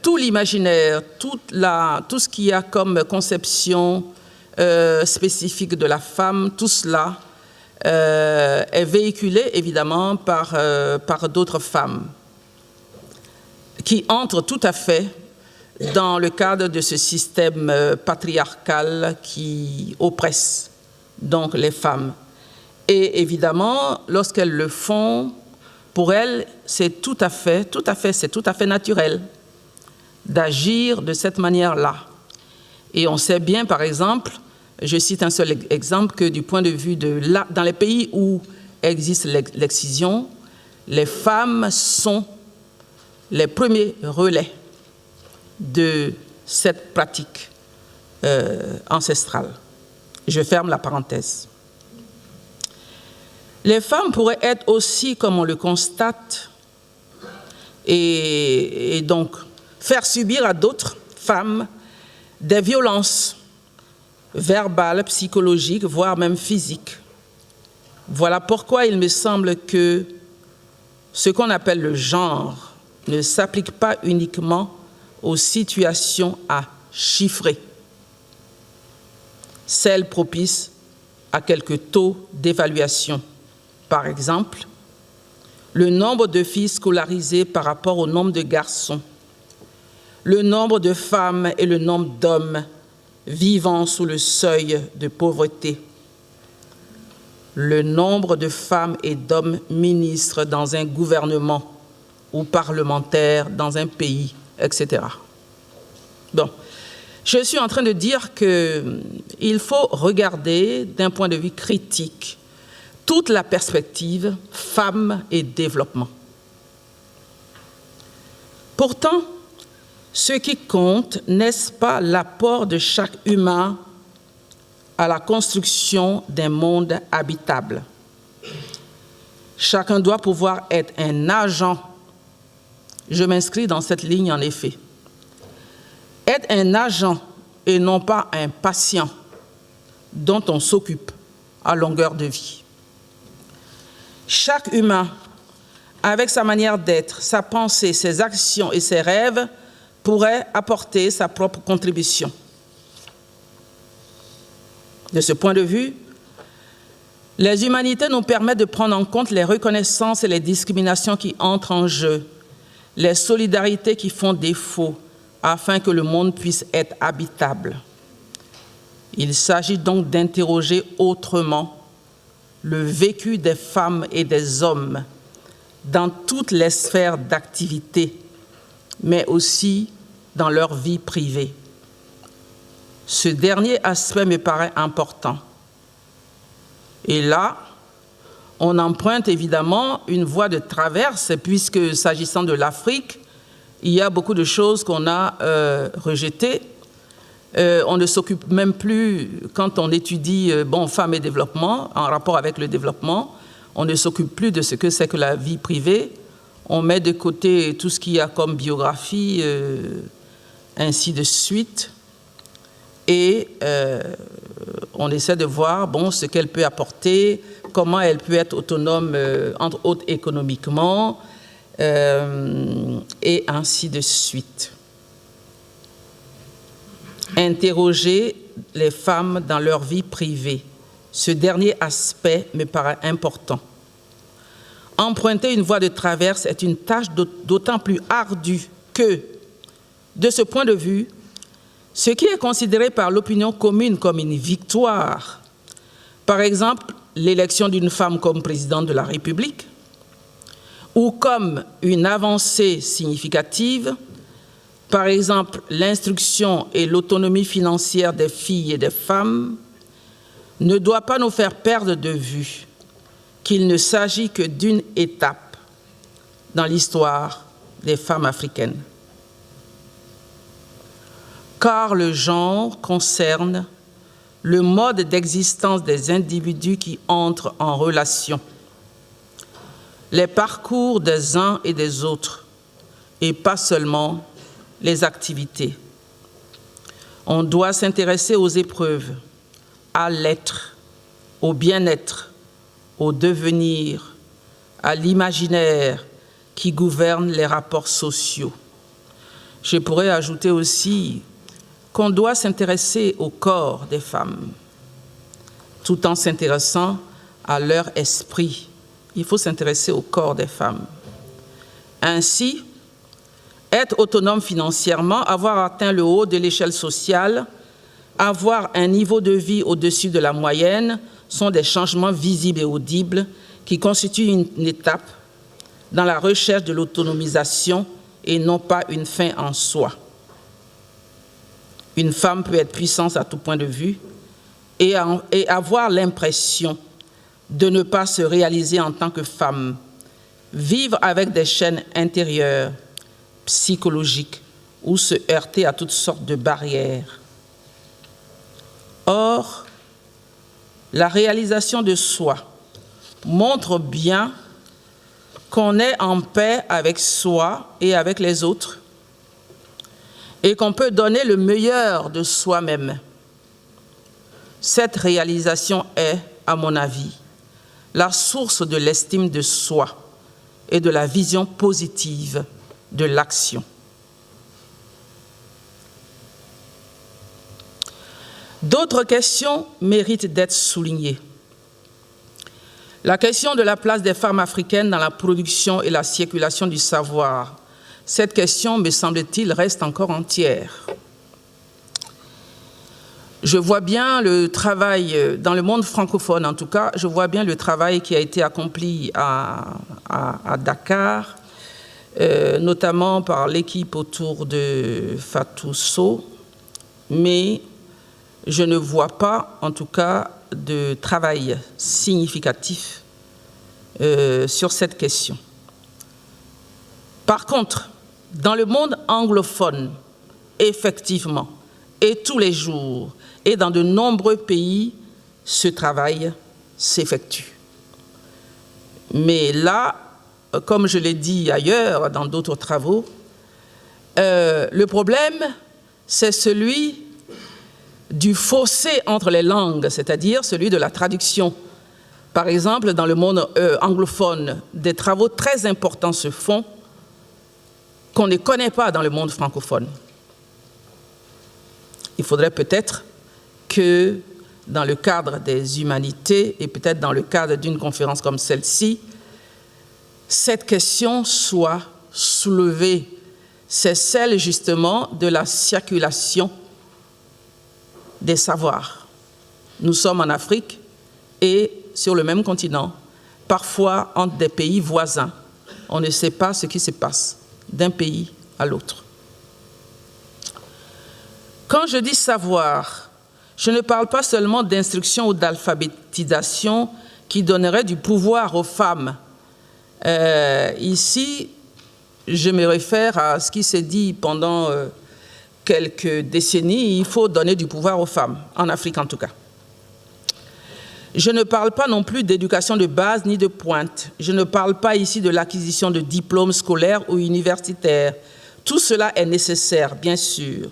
tout l'imaginaire, tout ce qu'il y a comme conception spécifique de la femme, tout cela est véhiculé évidemment par d'autres femmes qui entrent tout à fait dans le cadre de ce système patriarcal qui oppresse donc les femmes. Et évidemment, lorsqu'elles le font, pour elles, c'est tout à fait naturel d'agir de cette manière-là. Et on sait bien, par exemple, je cite un seul exemple, que du point de vue dans les pays où existe l'excision, les femmes sont les premiers relais de cette pratique ancestrale. Je ferme la parenthèse. Les femmes pourraient être aussi, comme on le constate, et donc faire subir à d'autres femmes des violences verbales, psychologiques, voire même physiques. Voilà pourquoi il me semble que ce qu'on appelle le genre ne s'applique pas uniquement aux situations à chiffrer, celles propices à quelques taux d'évaluation. Par exemple, le nombre de filles scolarisées par rapport au nombre de garçons, le nombre de femmes et le nombre d'hommes vivant sous le seuil de pauvreté, le nombre de femmes et d'hommes ministres dans un gouvernement ou parlementaires dans un pays, etc. Bon, je suis en train de dire qu'il faut regarder d'un point de vue critique toute la perspective femmes et développement. Pourtant, ce qui compte, n'est-ce pas l'apport de chaque humain à la construction d'un monde habitable? Chacun doit pouvoir être un agent. Je m'inscris dans cette ligne en effet. Être un agent et non pas un patient dont on s'occupe à longueur de vie. Chaque humain, avec sa manière d'être, sa pensée, ses actions et ses rêves, pourrait apporter sa propre contribution. De ce point de vue, les humanités nous permettent de prendre en compte les reconnaissances et les discriminations qui entrent en jeu, les solidarités qui font défaut, afin que le monde puisse être habitable. Il s'agit donc d'interroger autrement le vécu des femmes et des hommes dans toutes les sphères d'activité, mais aussi dans leur vie privée. Ce dernier aspect me paraît important. Et là, on emprunte évidemment une voie de traverse, puisque s'agissant de l'Afrique, il y a beaucoup de choses qu'on a rejetées. On ne s'occupe même plus, quand on étudie femmes et développement, en rapport avec le développement, on ne s'occupe plus de ce que c'est que la vie privée. On met de côté tout ce qu'il y a comme biographie, ainsi de suite. Et on essaie de voir ce qu'elle peut apporter, comment elle peut être autonome, entre autres économiquement, et ainsi de suite. Interroger les femmes dans leur vie privée. Ce dernier aspect me paraît important. Emprunter une voie de traverse est une tâche d'autant plus ardue que, de ce point de vue, ce qui est considéré par l'opinion commune comme une victoire, par exemple l'élection d'une femme comme présidente de la République, ou comme une avancée significative, par exemple l'instruction et l'autonomie financière des filles et des femmes, ne doit pas nous faire perdre de vue qu'il ne s'agit que d'une étape dans l'histoire des femmes africaines. Car le genre concerne le mode d'existence des individus qui entrent en relation, les parcours des uns et des autres, et pas seulement les activités. On doit s'intéresser aux épreuves, à l'être, au bien-être, au devenir, à l'imaginaire qui gouverne les rapports sociaux. Je pourrais ajouter aussi qu'on doit s'intéresser au corps des femmes, tout en s'intéressant à leur esprit. Il faut s'intéresser au corps des femmes. Ainsi, être autonome financièrement, avoir atteint le haut de l'échelle sociale, avoir un niveau de vie au-dessus de la moyenne sont des changements visibles et audibles qui constituent une étape dans la recherche de l'autonomisation et non pas une fin en soi. Une femme peut être puissante à tout point de vue et avoir l'impression de ne pas se réaliser en tant que femme, vivre avec des chaînes intérieures, psychologiques, ou se heurter à toutes sortes de barrières. Or, la réalisation de soi montre bien qu'on est en paix avec soi et avec les autres, et qu'on peut donner le meilleur de soi-même. Cette réalisation est, à mon avis, la source de l'estime de soi et de la vision positive de l'action. D'autres questions méritent d'être soulignées. La question de la place des femmes africaines dans la production et la circulation du savoir. Cette question, me semble-t-il, reste encore entière. Je vois bien le travail, dans le monde francophone en tout cas, je vois bien le travail qui a été accompli à Dakar, notamment par l'équipe autour de Fatou Sow, mais je ne vois pas, en tout cas, de travail significatif sur cette question. Par contre, dans le monde anglophone, effectivement, et tous les jours, et dans de nombreux pays, ce travail s'effectue. Mais là, comme je l'ai dit ailleurs, dans d'autres travaux, le problème, c'est celui du fossé entre les langues, c'est-à-dire celui de la traduction. Par exemple, dans le monde anglophone, des travaux très importants se font qu'on ne connaît pas dans le monde francophone. Il faudrait peut-être que, dans le cadre des humanités et peut-être dans le cadre d'une conférence comme celle-ci, cette question soit soulevée. C'est celle justement de la circulation des savoirs. Nous sommes en Afrique et sur le même continent, parfois entre des pays voisins. On ne sait pas ce qui se passe d'un pays à l'autre. Quand je dis savoir, je ne parle pas seulement d'instruction ou d'alphabétisation qui donnerait du pouvoir aux femmes. Ici, je me réfère à ce qui s'est dit pendant quelques décennies, il faut donner du pouvoir aux femmes, en Afrique en tout cas. Je ne parle pas non plus d'éducation de base ni de pointe. Je ne parle pas ici de l'acquisition de diplômes scolaires ou universitaires. Tout cela est nécessaire, bien sûr.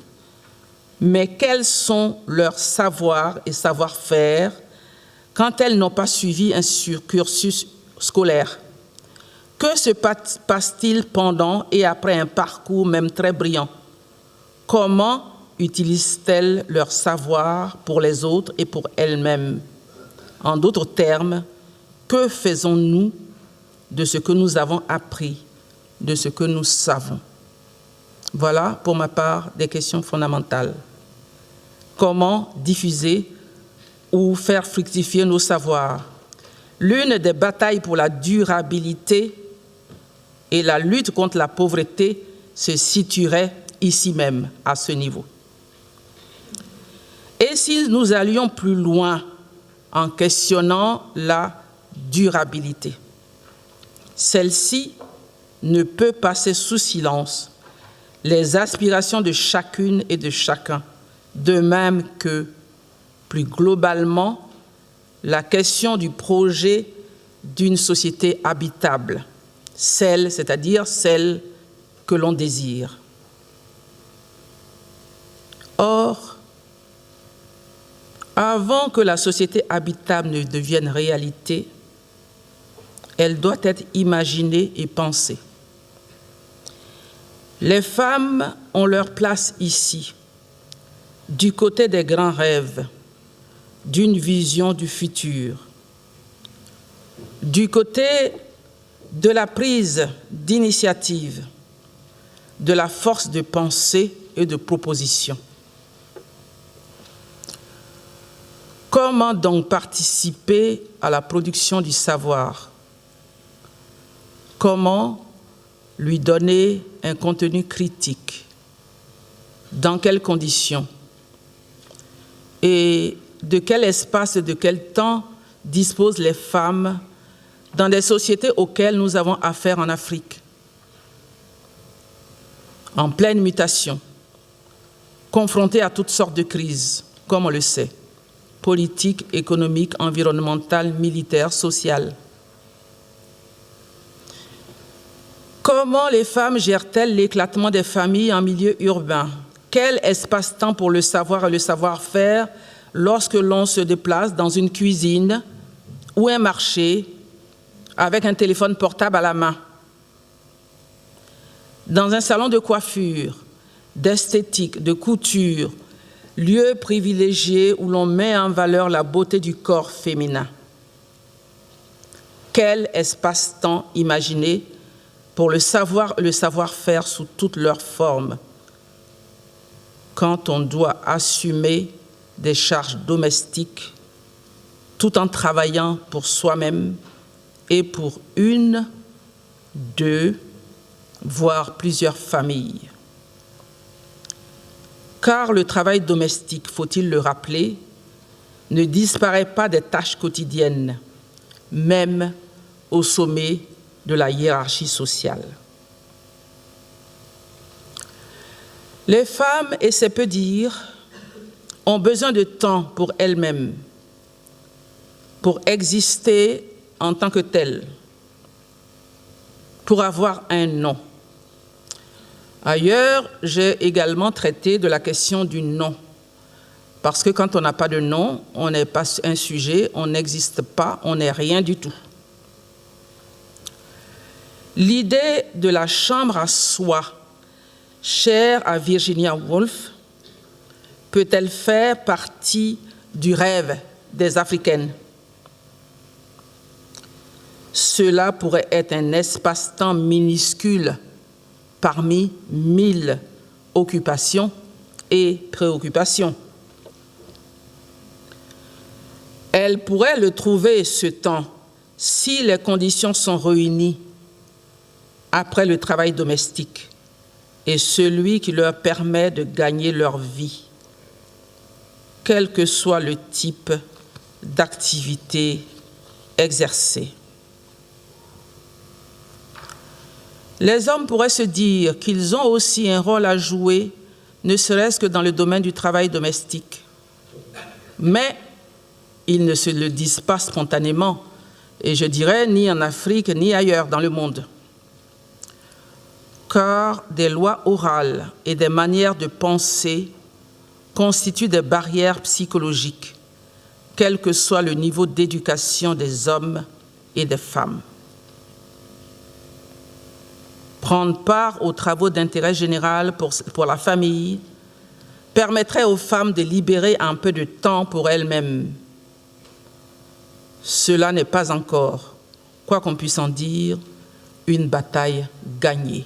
Mais quels sont leurs savoirs et savoir-faire quand elles n'ont pas suivi un cursus scolaire? Que se passe-t-il pendant et après un parcours même très brillant? Comment utilisent-elles leur savoir pour les autres et pour elles-mêmes? En d'autres termes, que faisons-nous de ce que nous avons appris, de ce que nous savons? Voilà, pour ma part, des questions fondamentales. Comment diffuser ou faire fructifier nos savoirs? L'une des batailles pour la durabilité et la lutte contre la pauvreté se situerait ici même, à ce niveau. Et si nous allions plus loin en questionnant la durabilité. Celle-ci ne peut passer sous silence les aspirations de chacune et de chacun, de même que, plus globalement, la question du projet d'une société habitable, c'est-à-dire celle que l'on désire. Or, avant que la société habitable ne devienne réalité, elle doit être imaginée et pensée. Les femmes ont leur place ici, du côté des grands rêves, d'une vision du futur, du côté de la prise d'initiative, de la force de pensée et de proposition. Comment donc participer à la production du savoir? Comment lui donner un contenu critique? Dans quelles conditions? Et de quel espace et de quel temps disposent les femmes dans des sociétés auxquelles nous avons affaire en Afrique? En pleine mutation, confrontées à toutes sortes de crises, comme on le sait, politiques, économiques, environnementales, militaires, sociales. Comment les femmes gèrent-elles l'éclatement des familles en milieu urbain? Quel espace-temps pour le savoir et le savoir-faire lorsque l'on se déplace dans une cuisine ou un marché avec un téléphone portable à la main? Dans un salon de coiffure, d'esthétique, de couture, lieu privilégié où l'on met en valeur la beauté du corps féminin. Quel espace-temps imaginé pour le savoir-faire sous toutes leurs formes, quand on doit assumer des charges domestiques tout en travaillant pour soi-même et pour une, deux, voire plusieurs familles. Car le travail domestique, faut-il le rappeler, ne disparaît pas des tâches quotidiennes, même au sommet de la hiérarchie sociale. Les femmes, et c'est peu dire, ont besoin de temps pour elles-mêmes, pour exister en tant que telles, pour avoir un nom. Ailleurs, j'ai également traité de la question du nom, parce que quand on n'a pas de nom, on n'est pas un sujet, on n'existe pas, on n'est rien du tout. L'idée de la chambre à soi, chère à Virginia Woolf, peut-elle faire partie du rêve des Africaines? Cela pourrait être un espace-temps minuscule parmi 1000 occupations et préoccupations. Elle pourrait le trouver, ce temps, si les conditions sont réunies après le travail domestique et celui qui leur permet de gagner leur vie, quel que soit le type d'activité exercée. Les hommes pourraient se dire qu'ils ont aussi un rôle à jouer, ne serait-ce que dans le domaine du travail domestique. Mais ils ne se le disent pas spontanément, et je dirais ni en Afrique ni ailleurs dans le monde. Car des lois orales et des manières de penser constituent des barrières psychologiques, quel que soit le niveau d'éducation des hommes et des femmes. Prendre part aux travaux d'intérêt général pour la famille permettrait aux femmes de libérer un peu de temps pour elles-mêmes. Cela n'est pas encore, quoi qu'on puisse en dire, une bataille gagnée.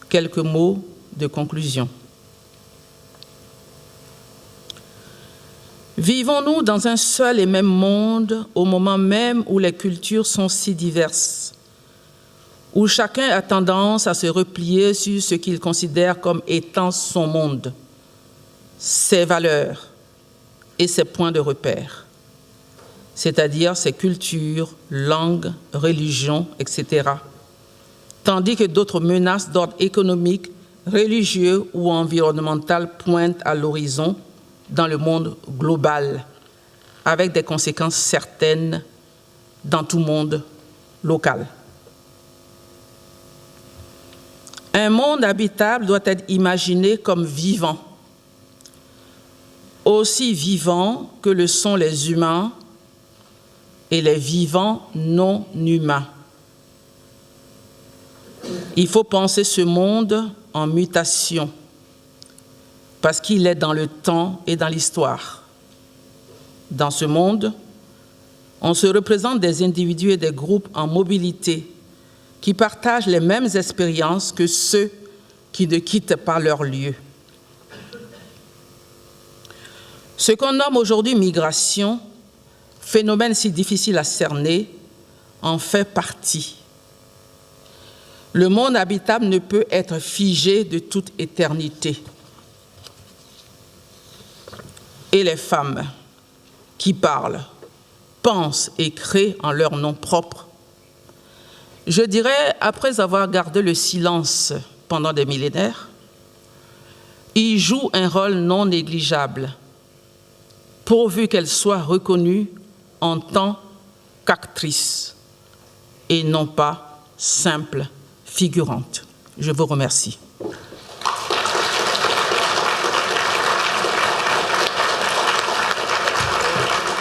Quelques mots de conclusion. Vivons-nous dans un seul et même monde au moment même où les cultures sont si diverses, où chacun a tendance à se replier sur ce qu'il considère comme étant son monde, ses valeurs et ses points de repère? c'est-à-dire ses cultures, langues, religions, etc. Tandis que d'autres menaces d'ordre économique, religieux ou environnemental pointent à l'horizon dans le monde global, avec des conséquences certaines dans tout monde local. Un monde habitable doit être imaginé comme vivant, aussi vivant que le sont les humains et les vivants non humains. Il faut penser ce monde en mutation, parce qu'il est dans le temps et dans l'histoire. Dans ce monde, on se représente des individus et des groupes en mobilité qui partagent les mêmes expériences que ceux qui ne quittent pas leur lieu. Ce qu'on nomme aujourd'hui migration, phénomène si difficile à cerner, en fait partie. Le monde habitable ne peut être figé de toute éternité. Et les femmes qui parlent, pensent et créent en leur nom propre, je dirais, après avoir gardé le silence pendant des millénaires, ils jouent un rôle non négligeable, pourvu qu'elles soient reconnues en tant qu'actrices et non pas simples figurantes. Je vous remercie.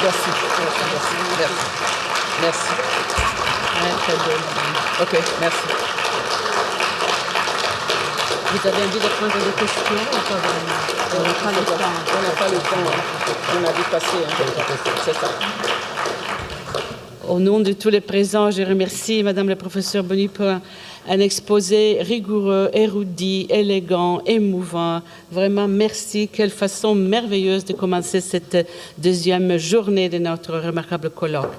Merci. Merci. OK, merci. Vous avez envie de prendre des questions ou pas vraiment? On n'a pas le temps. On n'a pas le temps. On a dépassé. C'est ça. Au nom de tous les présents, je remercie Madame la professeure Boni pour un exposé rigoureux, érudit, élégant, émouvant. Vraiment, merci. Quelle façon merveilleuse de commencer cette deuxième journée de notre remarquable colloque.